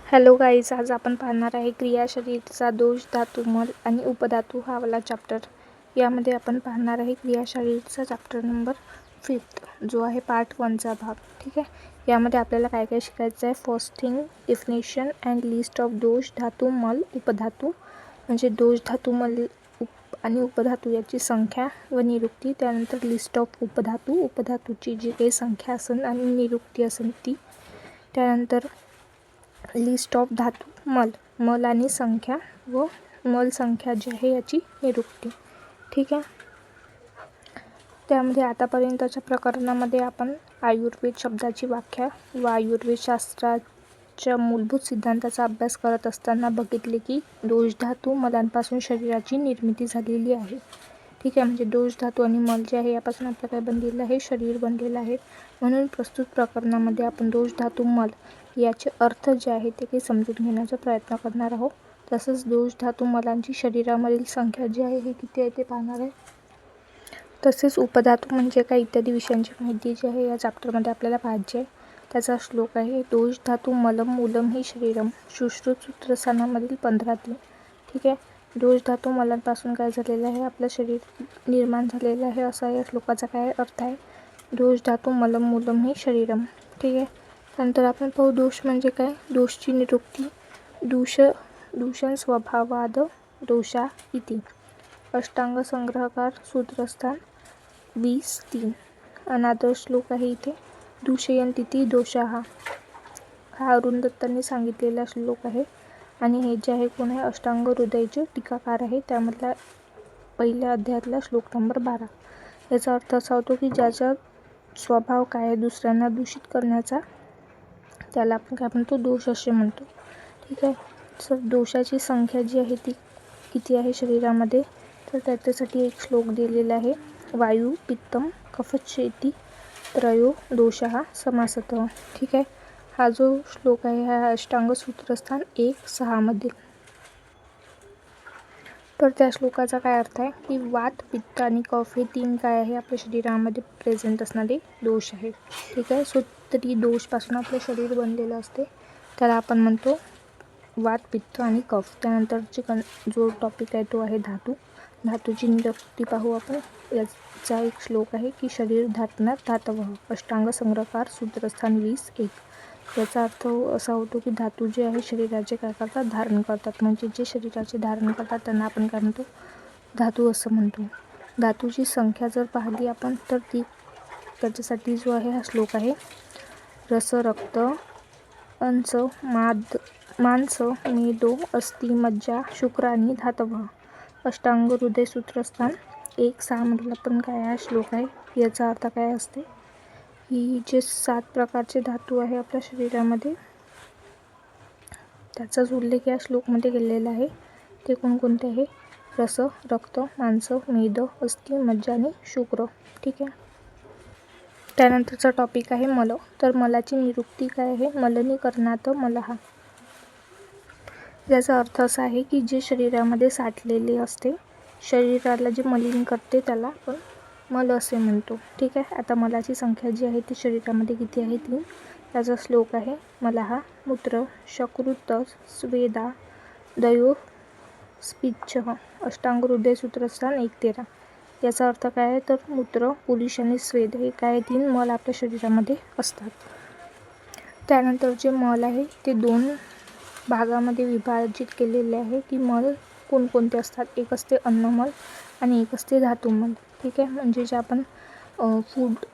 Hello guys, आज आपण पाहणार आहे क्रिया शरीराचा दोष, धातू, मल आणि उपधातू हा वाला चॅप्टर. यामध्ये आपण पाहणार आहे क्रिया शरीराचा चॅप्टर नंबर 5 जो आहे पार्ट 1चा भाग. ठीक आहे. यामध्ये आपल्याला काय काय शिकायचं आहे. First thing, definition and list of दोष, धातू, मल, उपधातू. म्हणजे दोष, धातू, मल आणि उपधातू याची संख्या व निरुक्ती. त्यानंतर लिस्ट ऑफ उपधातू, उपधातूची जी काही संख्या असेल आणि निरुक्ती असेल ती. त्यानंतर लिस्ट ऑफ धातू, मल आणि संख्या व मल संख्या जी आहे याची निरुक्ती. ठीक आहे. त्यामध्ये आतापर्यंतच्या प्रकरणामध्ये आपण आयुर्वेद शब्दाची व्याख्या व आयुर्वेद शास्त्राच्या मूलभूत सिद्धांताचा अभ्यास करत असताना बघितले की दोष, धातू, मलांपासून शरीराची निर्मिती झालेली आहे. ठीक आहे. म्हणजे दोष, धातू आणि मल जे आहे यापासून आपलं काय बनलेलं आहे, शरीर बनलेलं आहे. म्हणून प्रस्तुत प्रकरणामध्ये आपण दोष, धातू, मल याचे अर्थ जे आहे ते काही समजून घेण्याचा प्रयत्न करणार आहोत. तसंच दोष, धातू, मलांची शरीरामधील संख्या जी आहे हे किती आहे ते पाहणार आहे. तसेच उपधातू म्हणजे काय इत्यादी विषयांची माहिती जी आहे या चॅप्टरमध्ये आपल्याला पाहायची आहे. त्याचा श्लोक आहे, दोष, धातू, मलम, मूलम हि शरीरम, सुश्रुत सूत्रस्थानामधील 15. ठीक आहे. दोष, धातू, मलांपासून काय झालेलं आहे, आपलं शरीर निर्माण झालेलं आहे असा या श्लोकाचा काय अर्थ आहे. दोष, धातू, मलम, मूलम हि शरीरम. ठीक आहे. त्यानंतर आपण पाहू दोष म्हणजे काय. दोषची निरुक्ती, दूषण स्वभावाद दोषा इति. अष्टांग संग्रहकार सूत्रस्थान 20:3. अनादर श्लोक आहे इथे. दूषयन्तीति दोषाः. हा अरुण दत्तांनी सांगितलेला श्लोक आहे आणि हे जे आहे कोण आहे, अष्टांग हृदयचे टीकाकार आहे. त्यामधला पहिल्या अध्यायातला श्लोक नंबर 12. याचा अर्थ असा होतो की ज्याचा स्वभाव काय आहे दुसऱ्यांना दूषित करण्याचा, त्याला आपण काय म्हणतो, दोष असे म्हणतो. ठीक आहे. तर दोषाची संख्या जी आहे ती किती आहे शरीरामध्ये, तर त्याच्यासाठी एक श्लोक दिलेला आहे. वायू, पित्तम, कफश्चेती त्रयो दोषाः समासतः. ठीक आहे. हा जो श्लोक आहे हा अष्टांग सूत्रस्थान 1:6 मधील. तर त्या श्लोकाचा काय अर्थ आहे की वात, पित्त आणि कफ हे 3 काय आहे आपल्या शरीरामध्ये प्रेझेंट असणारे दोष आहे. ठीक आहे. सो तरी दोषपासून आपलं शरीर बनलेलं असते, त्याला आपण म्हणतो वात, पित्त आणि कफ. त्यानंतरचे जो टॉपिक आहे तो आहे धातू. धातूची निरुक्ती पाहू आपण. याचा एक श्लोक आहे की शरीर धातनात धातवः, अष्टांग संग्रहकार सूत्रस्थान 20:1. याचा अर्थ असा होतो की धातू जे आहे शरीराचे काय करतात, धारण करतात. म्हणजे जे शरीराचे धारण करतात त्यांना आपण काय म्हणतो, धातू असं म्हणतो. धातूची संख्या जर पाहिली आपण तर ती त्याच्यासाठी जो आहे हा श्लोक आहे. रस, रक्त, अंश, मांस, मेदो, अस्थि, मज्जा, शुक्र आणि धातवः. अष्टांग हृदय सूत्रस्थान 1:6 मधला पण काय हा श्लोक आहे. याचा अर्थ काय असते की जे 7 प्रकारचे धातू आहे आपल्या शरीरामध्ये त्याचाच उल्लेख या श्लोकमध्ये केलेला आहे. ते कोणकोणते आहे, रस, रक्त, मांस, मेद, अस्थि, मज्जा आणि शुक्र. ठीक आहे. त्यानंतरचा टॉपिक आहे मल. तर मलाची निरुक्ती काय आहे, मलनीकरणात मलः. याचा अर्थ असा आहे की जे शरीरामध्ये साठलेले असते, शरीराला जे मलिन करते त्याला आपण मल असे म्हणतो. ठीक आहे. आता मलाची संख्या जी आहे ती शरीरामध्ये किती आहे, 3. त्याचा श्लोक आहे, मलः मूत्र, शकृत, स्वेदा, दयो, स्पिच्छः. अष्टांग हृदय सूत्रस्थान 1:13. याचा अर्थ काय आहे, तर मूत्र, पुरुष आणि स्वेद हे काय 3 मल आपल्या शरीरामध्ये असतात. त्यानंतर जे मल आहे ते 2 भागामध्ये विभाजित केलेले आहे की मल कोणकोणते असतात. एक असते अन्नमल आणि एक असते धातुमल. ठीक आहे. म्हणजे जे आपण फूड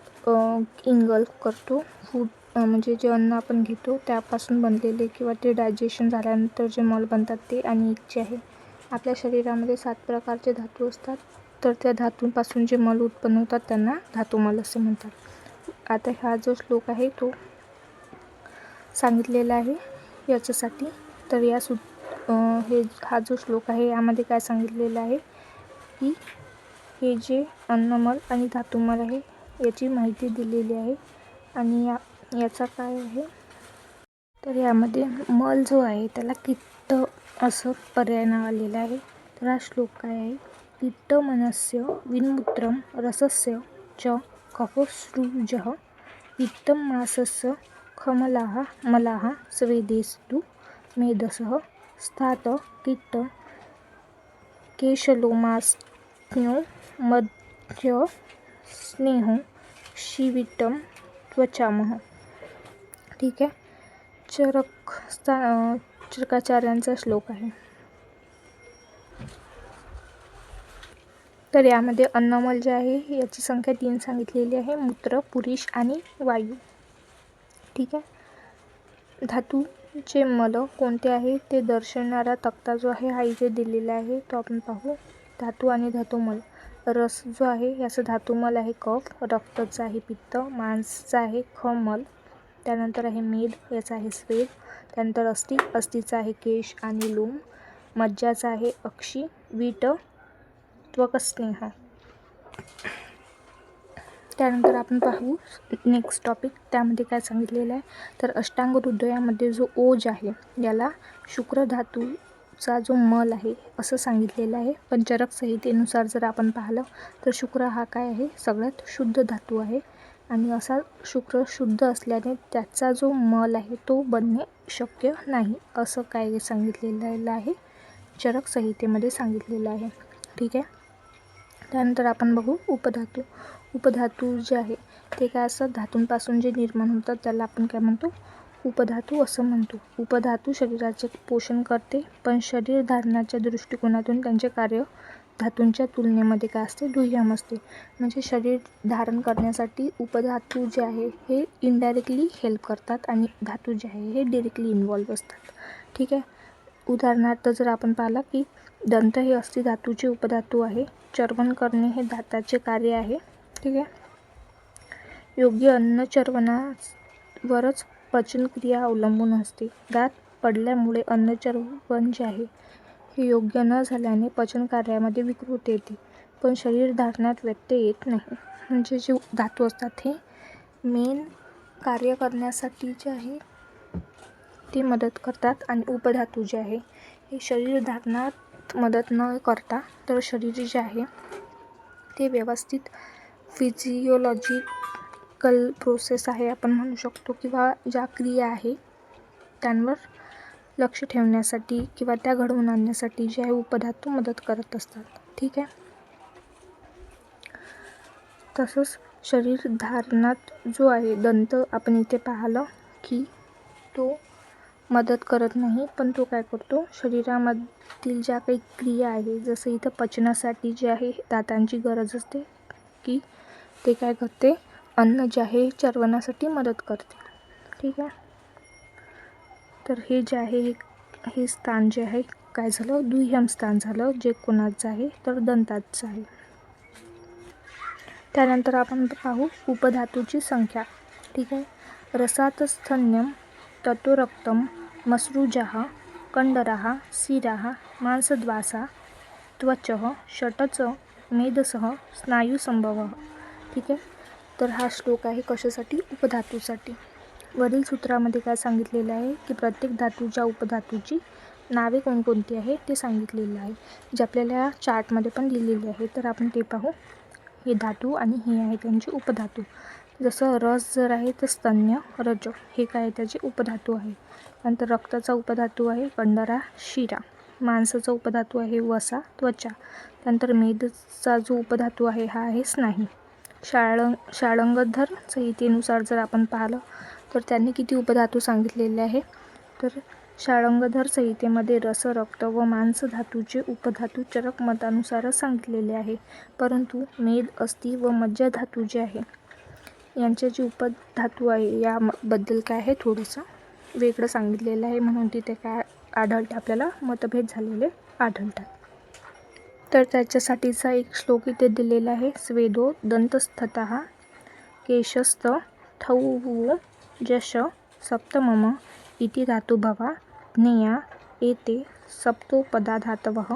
इंगल्फ करतो, फूड म्हणजे जे अन्न आपण घेतो त्यापासून बनलेले किंवा ते डायजेशन झाल्यानंतर जे मल बनतात ते, आणि एक जे आहे आपल्या शरीरामध्ये 7 प्रकारचे धातू असतात, तर त्या धातूंपासून जे मल उत्पन्न होतात त्यांना धातुमल असे म्हणतात. आता हा जो श्लोक आहे तो सांगितलेला आहे याच्यासाठी. तर या हा जो श्लोक आहे यामध्ये काय सांगितलेलं आहे की हे जे अन्नमल आणि धातुमल आहे याची माहिती दिलेली आहे. आणि याचा काय आहे, तर यामध्ये मल जो आहे त्याला किट्ट असं पर्याय नाव आलेलं आहे. तर हा श्लोक काय आहे, किट्ट मनस्य विन्मूत्रम रसस्य च कफोत्सृजः पित्तम मासस्य खमलाः मलाः स्वेदेस्तु मेदसः स्थात किट्ट केशलोमास्न्यो मध्य स्नेहो शिविटम त्वचामः. ठीक आहे. चरकाचार्यांचा श्लोक आहे. तर यामध्ये अन्नमल जे आहे याची संख्या 3 सांगितलेली आहे, मूत्र, पुरुष आणि वायू. ठीक आहे. धातूचे मल कोणते आहे ते दर्शवणारा तक्ता जो आहे हा इथे दिलेला आहे, तो आपण पाहू. धातू आणि धातुमल. रस जो आहे याचा धातुमल आहे कफ, रक्ताचा आहे पित्त, मांसचा आहे खमल, त्यानंतर आहे मेद याचा आहे स्वेद, त्यानंतर अस्थिचा आहे केश आणि लोम, मज्जाचा आहे अक्षी, वीट त्वकस्नेह. त्यानंतर आपण पाहू नेक्स्ट टॉपिक. त्यामध्ये काय सांगितलेलं आहे तर अष्टांग हृदयामध्ये जो ओज आहे याला शुक्र धातूचा जो मल आहे असं सांगितलेलं आहे. पण चरक संहितेनुसार जर आपण पाहिलं तर शुक्र हा काय आहे सगळ्यात शुद्ध धातू आहे आणि असा शुक्र शुद्ध असल्याने त्याचा जो मल आहे तो बनणे शक्य नाही असं काय सांगितलेलं आहे, चरक संहितेमध्ये सांगितलेलं आहे. ठीक आहे. त्यानंतर आपण बघू उपधातू. उपधातू जे आहे ते काय असतात, धातूंपासून जे निर्माण होतात त्याला आपण काय म्हणतो, उपधातू असं म्हणतो. उपधातू शरीराचे पोषण करते, पण शरीर धारणाच्या दृष्टिकोनातून त्यांचे कार्य धातूंच्या तुलनेमध्ये काय असते, दुय्यम असते. म्हणजे शरीर धारण करण्यासाठी उपधातू जे आहे हे इनडायरेक्टली हेल्प करतात आणि धातू जे आहे हे डायरेक्टली इन्व्हॉल्व असतात. ठीक आहे. उदाहरणार्थ जर आपण पाहिला की दंत हे अस्थि धातूचे उपधातू आहे, चर्वण करणे हे दाताचे कार्य आहे. ठीक आहे. योग्य अन्न चर्वणावरच पचनक्रिया अवलंबून असते. दात पडल्यामुळे अन्नचर्वण जे आहे हे योग्य न झाल्याने पचन कार्यामध्ये विकृती येते, पण शरीर धारणात व्यत्यय येत नाही. म्हणजे जे धातू असतात हे मेन कार्य करण्यासाठी जे आहे ते मदत करतात आणि उपधातू जे आहे हे शरीर धारणात मदत न करता तर शरीर जे आहे ते व्यवस्थित फिजिओलॉजिकल प्रोसेस आहे आपण म्हणू शकतो, किंवा ज्या क्रिया आहे त्यांवर लक्ष ठेवण्यासाठी किंवा त्या घडवून आणण्यासाठी जे आहे उपधातू मदत करत असतात. ठीक आहे. तसंच शरीर धारणात जो आहे दंत आपण इथे पाहिलं की तो मदत करत नाही, पण तो काय करतो शरीरामधील ज्या काही क्रिया आहे जसं इथं पचनासाठी जे आहे दातांची गरज असते की ते काय करते, अन्न जे आहे चर्वणासाठी मदत करते. ठीक आहे. तर हे जे आहे हे स्थान जे आहे काय झालं, दुय्यम स्थान झालं, जे कोणाचं आहे तर दंताचं आहे. त्यानंतर आपण पाहू उपधातूची संख्या. ठीक आहे. रसातस्थन्यम ततो रक्तम मसृजाः कंडराः शिराः मांसद्वासा त्वचः षटच मेदसः स्नायुसंभवः. ठीक आहे. तर हा श्लोक आहे कशासाठी, उपधातूसाठी. वरील सूत्रामध्ये काय सांगितलेलं आहे की प्रत्येक धातूच्या उपधातूची नावे कोणकोणती आहे ते सांगितलेलं आहे, जे आपल्याला चार्टमध्ये पण दिलेली आहे. तर आपण ते पाहू. हे धातू आणि हे आहे त्यांचे उपधातू. जसं रस जर आहे तर स्तन्य, रज हे काय त्याचे उपधातू आहे. नंतर रक्ताचा उपधातू आहे कंडरा, शिरा. मांसाचा उपधातू आहे वसा, त्वचा. त्यानंतर मेदचा जो उपधातू आहे हा आहे स्नायू. शाळंगधर संहितेनुसार जर आपण पाहिलं तर त्यांनी किती उपधातू सांगितलेले आहे, तर शाळंगधर संहितेमध्ये रस, रक्त व मांस धातूचे उपधातू चरक मतानुसारच सांगितलेले आहे, परंतु मेद, अस्थि व मज्जा धातू जे आहे यांचे जे उपधातू आहे याबद्दल काय आहे थोडंसं वेगळं सांगितलेलं आहे, म्हणून तिथे काय आढळते आपल्याला मतभेद झालेले आढळतात. तर त्याच्यासाठीचा एक श्लोक इथे दिलेला आहे. स्वेदो दंतस्थतः केशस्थ थौवो जश सप्तमम इति धातुभवा ज्ञेया एते सप्तोपदा धातवः.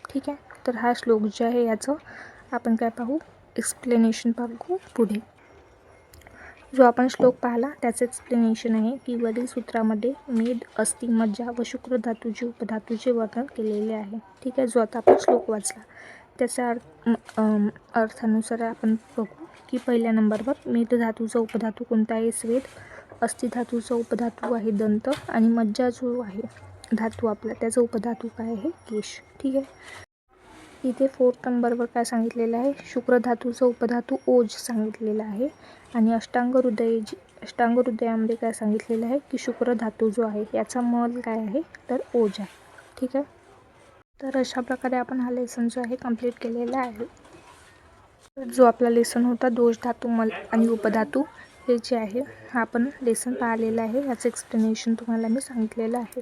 ठीक आहे. तर हा श्लोक जे आहे याचं आपण काय पाहू, एक्सप्लेनेशन पाहू पुढे. जो आपण श्लोक पाहिला त्याचं एक्सप्लेनेशन आहे की वरील सूत्रामध्ये मेद, अस्थि, मज्जा व शुक्र धातूचे उपधातूचे वर्णन केलेले आहे. ठीक आहे. जो आता आपण श्लोक वाचला त्याच्या अर्थानुसार आपण बघू की पहिल्या नंबरवर मेद धातूचा उपधातू कोणता आहे, स्वेद. अस्थिधातूचा उपधातू आहे दंत आणि मज्जा जो आहे धातू आपला त्याचा उपधातू काय आहे केश. ठीक आहे. इथे 4th नंबरवर काय सांगितलेलं आहे, शुक्र धातूचा उपधातू ओज सांगितलेला आहे आणि अष्टांग हृदयामध्ये काय सांगितलेलं आहे की शुक्र धातू जो आहे याचा मल काय आहे तर ओज आहे. ठीक आहे. तर अशा प्रकारे आपण हा लेसन जो आहे कंप्लीट केलेला आहे. जो आपला लेसन होता दोष धातू मल आणि उपधातू हे जे आहे हा आपण लेसन पाहिलेला आहे, याचं एक्सप्लेनेशन तुम्हाला मी सांगितलेलं आहे.